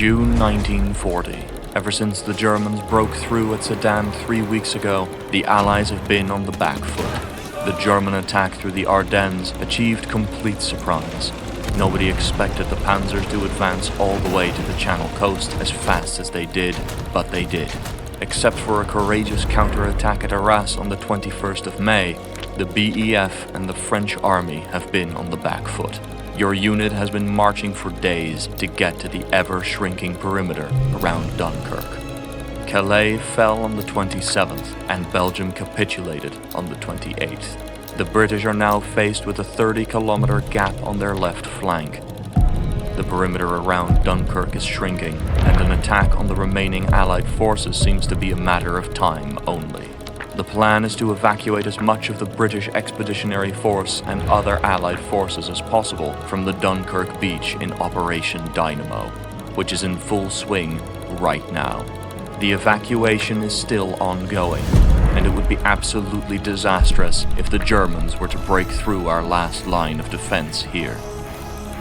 June 1940. Ever since the Germans broke through at Sedan 3 weeks ago, the Allies have been on the back foot. The German attack through the Ardennes achieved complete surprise. Nobody expected the panzers to advance all the way to the Channel coast as fast as they did, but they did. Except for a courageous counterattack at Arras on the 21st of May, the BEF and the French army have been on the back foot. Your unit has been marching for days to get to the ever-shrinking perimeter around Dunkirk. Calais fell on the 27th and Belgium capitulated on the 28th. The British are now faced with a 30-kilometer gap on their left flank. The perimeter around Dunkirk is shrinking, and an attack on the remaining Allied forces seems to be a matter of time only. The plan is to evacuate as much of the British Expeditionary Force and other Allied forces as possible from the Dunkirk beach in Operation Dynamo, which is in full swing right now. The evacuation is still ongoing, and it would be absolutely disastrous if the Germans were to break through our last line of defense here.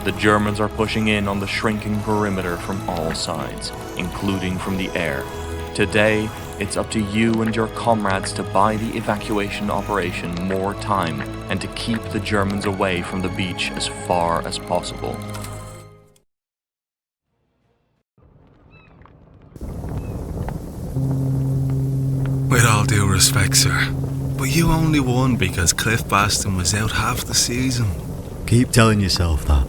The Germans are pushing in on the shrinking perimeter from all sides, including from the air. Today, it's up to you and your comrades to buy the evacuation operation more time and to keep the Germans away from the beach as far as possible. With all due respect, sir, but you only won because Cliff Baston was out half the season. Keep telling yourself that.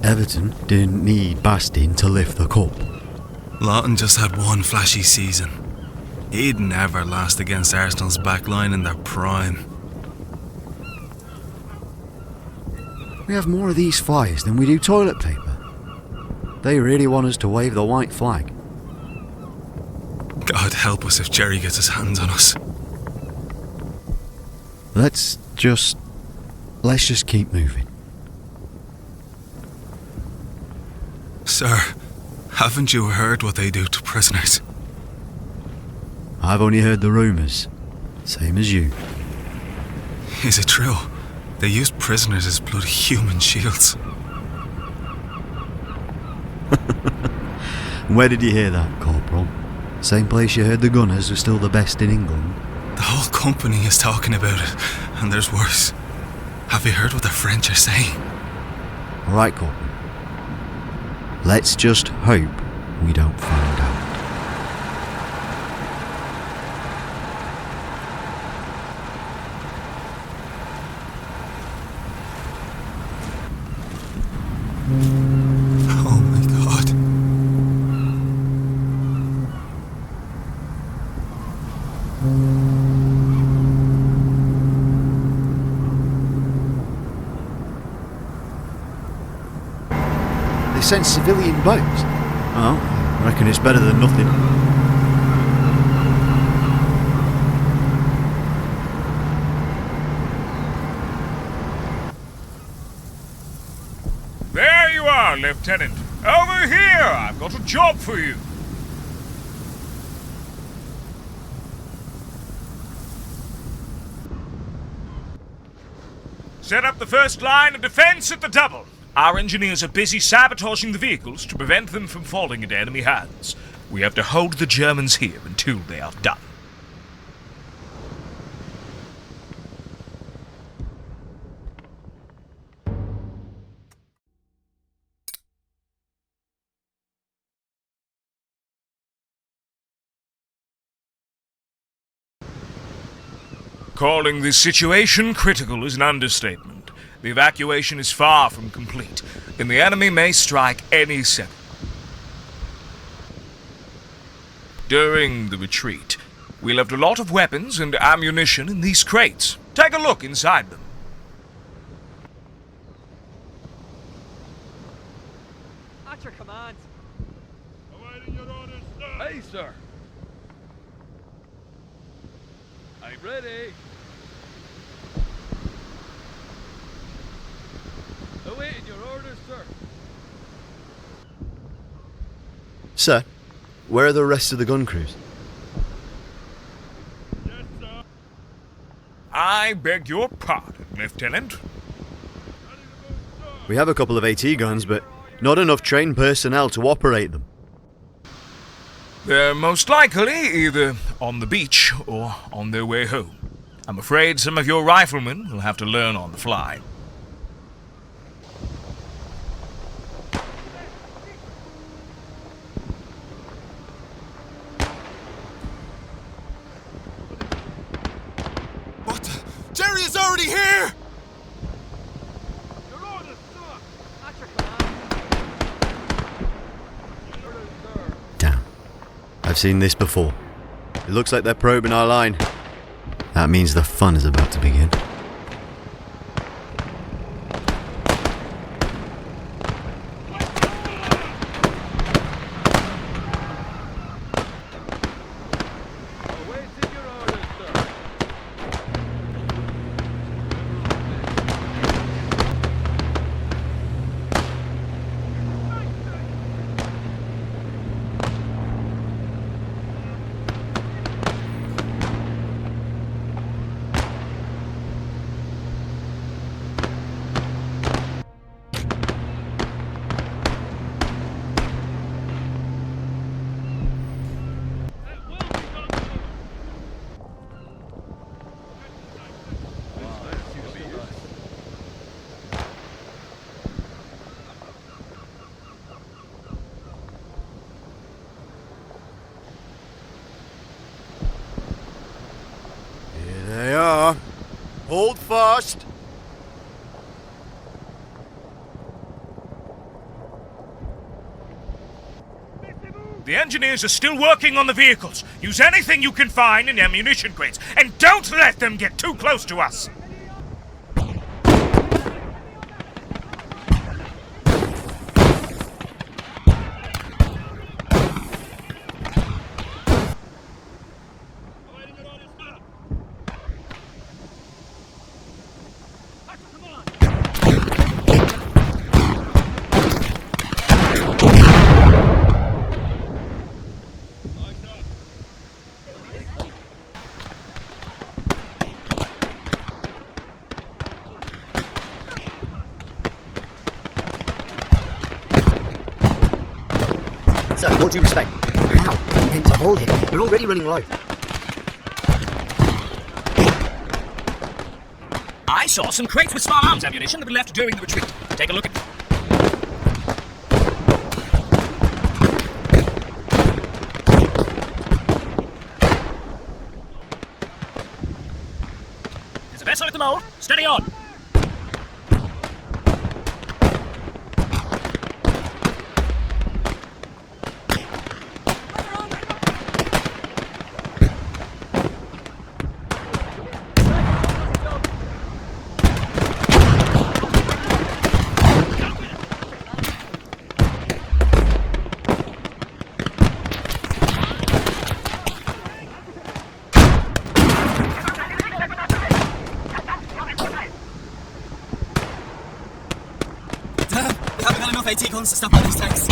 Everton didn't need Bastin to lift the cup. Lawton just had one flashy season. He'd never last against Arsenal's backline in their prime. We have more of these flies than we do toilet paper. They really want us to wave the white flag. God help us if Jerry gets his hands on us. Let's just keep moving. Sir, haven't you heard what they do to prisoners? I've only heard the rumours, same as you. Is it true? They use prisoners as bloody human shields. Where did you hear that, Corporal? Same place you heard the Gunners were still the best in England? The whole company is talking about it, and there's worse. Have you heard what the French are saying? Alright, Corporal. Let's just hope we don't find out. Oh my God. They sent civilian boats. Well, I reckon it's better than nothing. There you are, Lieutenant. Over here! I've got a job for you. Set up the first line of defense at the double. Our engineers are busy sabotaging the vehicles to prevent them from falling into enemy hands. We have to hold the Germans here until they are done. Calling this situation critical is an understatement. The evacuation is far from complete, and the enemy may strike any second. During the retreat, we left a lot of weapons and ammunition in these crates. Take a look inside them. At your command. Awaiting your orders, sir. Hey, sir. I'm ready. Awaiting your orders, sir. Sir, where are the rest of the gun crews? Yes, sir. I beg your pardon, Lieutenant. Ready to move, sir. We have a couple of AT guns, but not enough trained personnel to operate them. They're most likely either on the beach or on their way home. I'm afraid some of your riflemen will have to learn on the fly. What the? Jerry is already here! Your orders, sir! At your command. Orders, sir. Damn. I've seen this before. It looks like they're probing our line. That means the fun is about to begin. Awaiting your orders, sir. Here they are. Hold fast. The engineers are still working on the vehicles. Use anything you can find in ammunition crates, and don't let them get too close to us. Awaiting your orders, sir! Sir, with all due respect, how? Meant to hold him. We're already running low. I saw some crates with small arms ammunition that we left during the retreat. Take a look at them. There's a vessel at the mole. Steady on. We haven't got enough AT guns to stop all these tanks.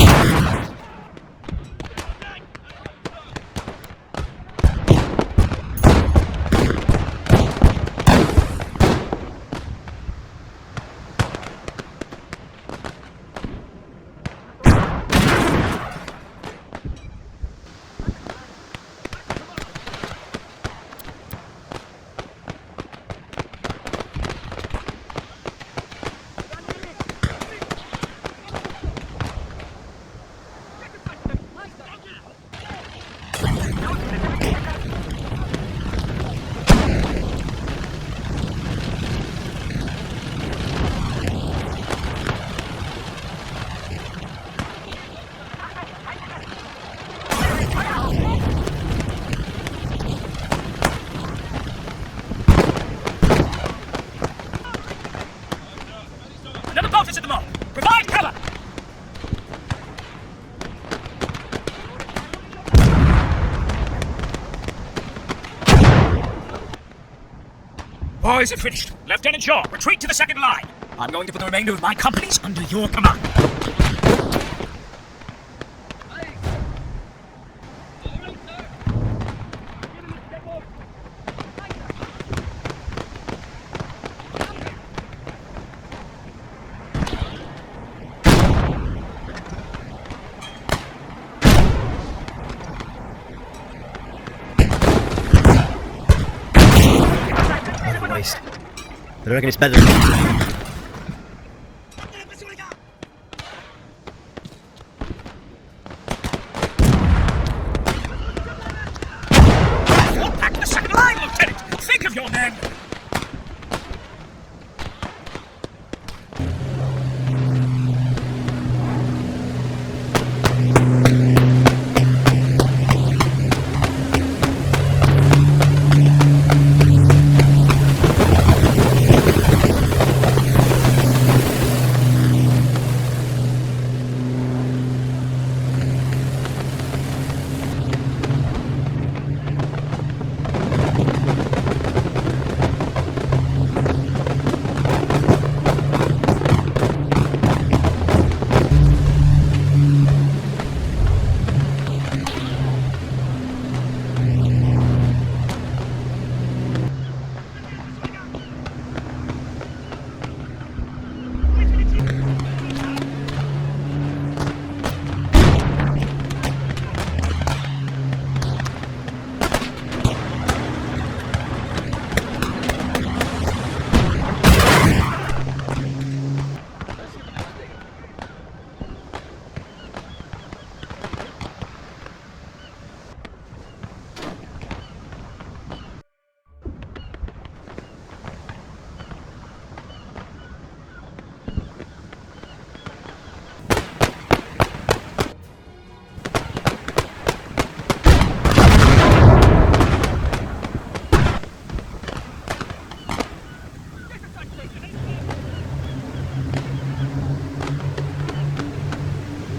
Another boat is at the mole. Provide cover. Boys are finished. Lieutenant Shaw, retreat to the second line. I'm going to put the remainder of my companies under your command. But I reckon it's better than... Back to the second line, Lieutenant! Think of your men!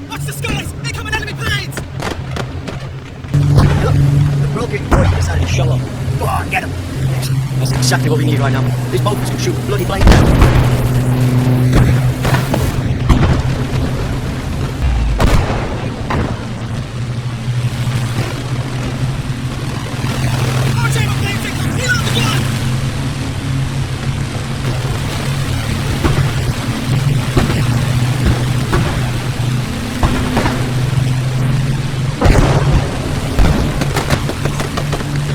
Watch the skies! Incoming enemy planes! Look, the broken boy decided to show up. Go on, get him. Yes, that's exactly what we need right now. This boat can shoot bloody planes down. Our team of planes incoming! Reload the gun!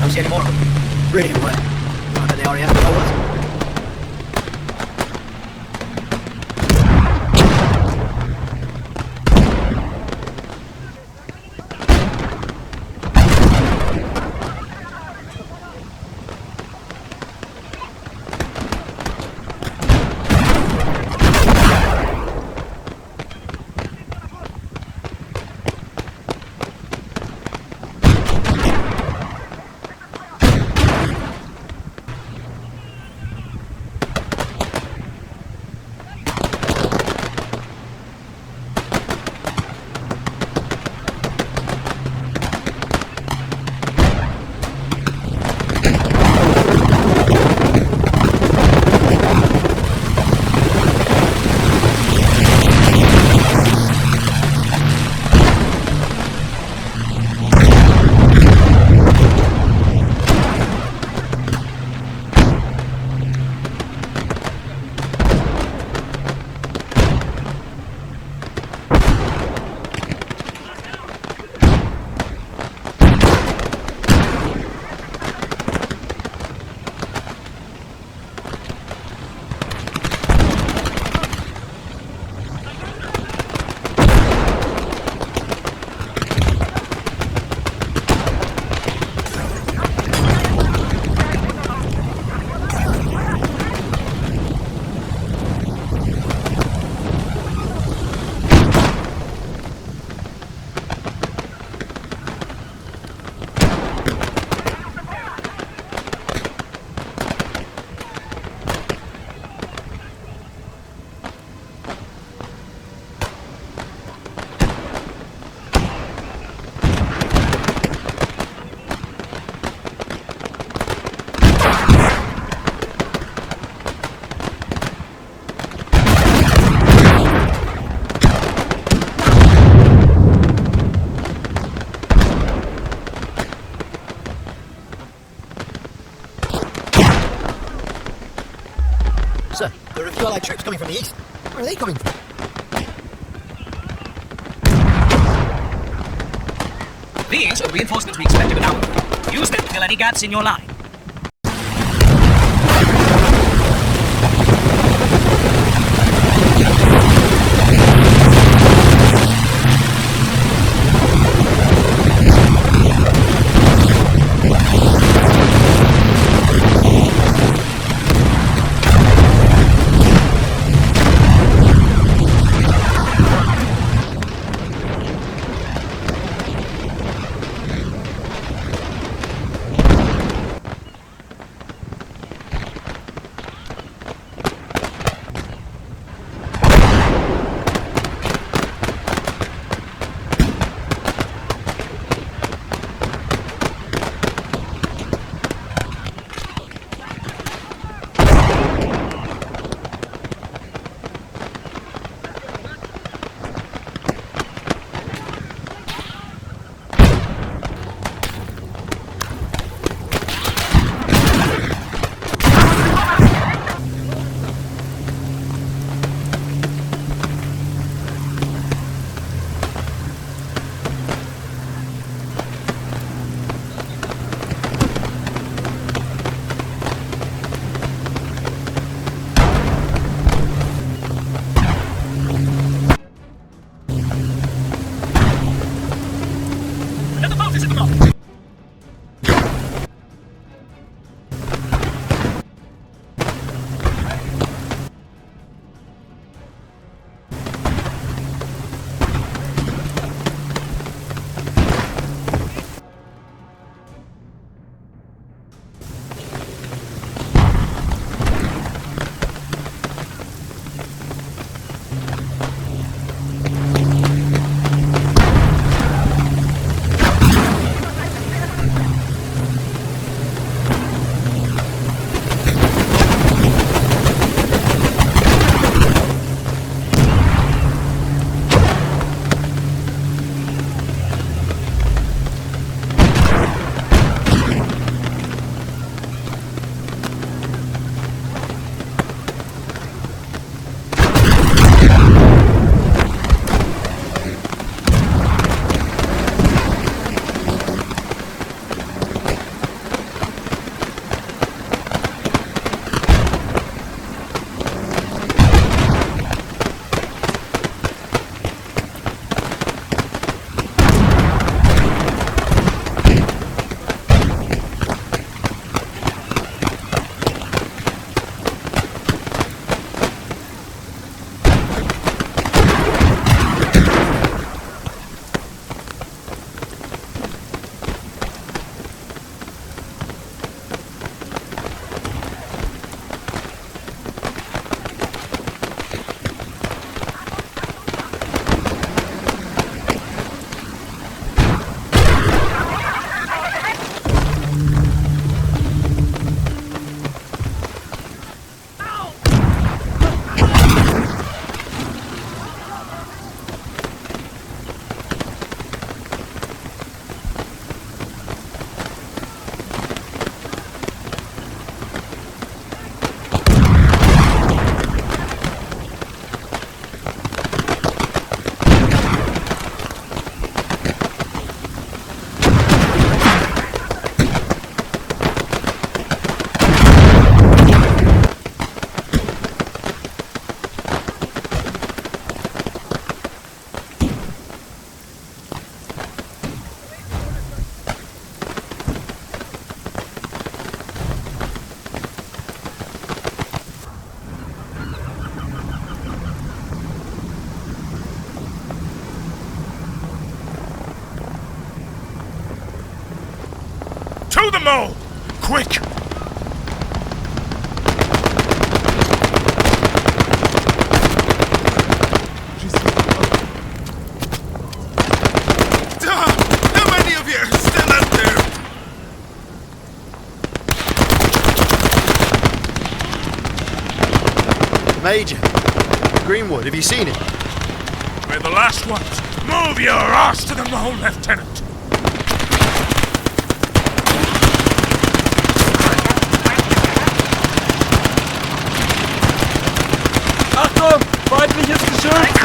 Don't see any more of them. Really well. Not that they already have to know us. Sir, there are a few Allied troops coming from the east. Where are they coming from? These are the reinforcements we expected an hour ago. Use them to fill any gaps in your line. To the mole! Quick! How many of you are still out there? Major, Greenwood, have you seen it? We're the last ones. Move your arse to the mole, Lieutenant! Achtung! Feindliches Geschütz!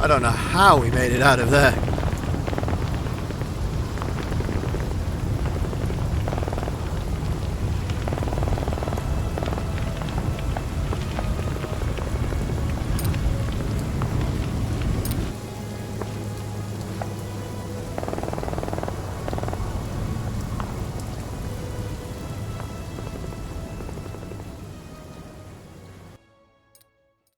I don't know how we made it out of there.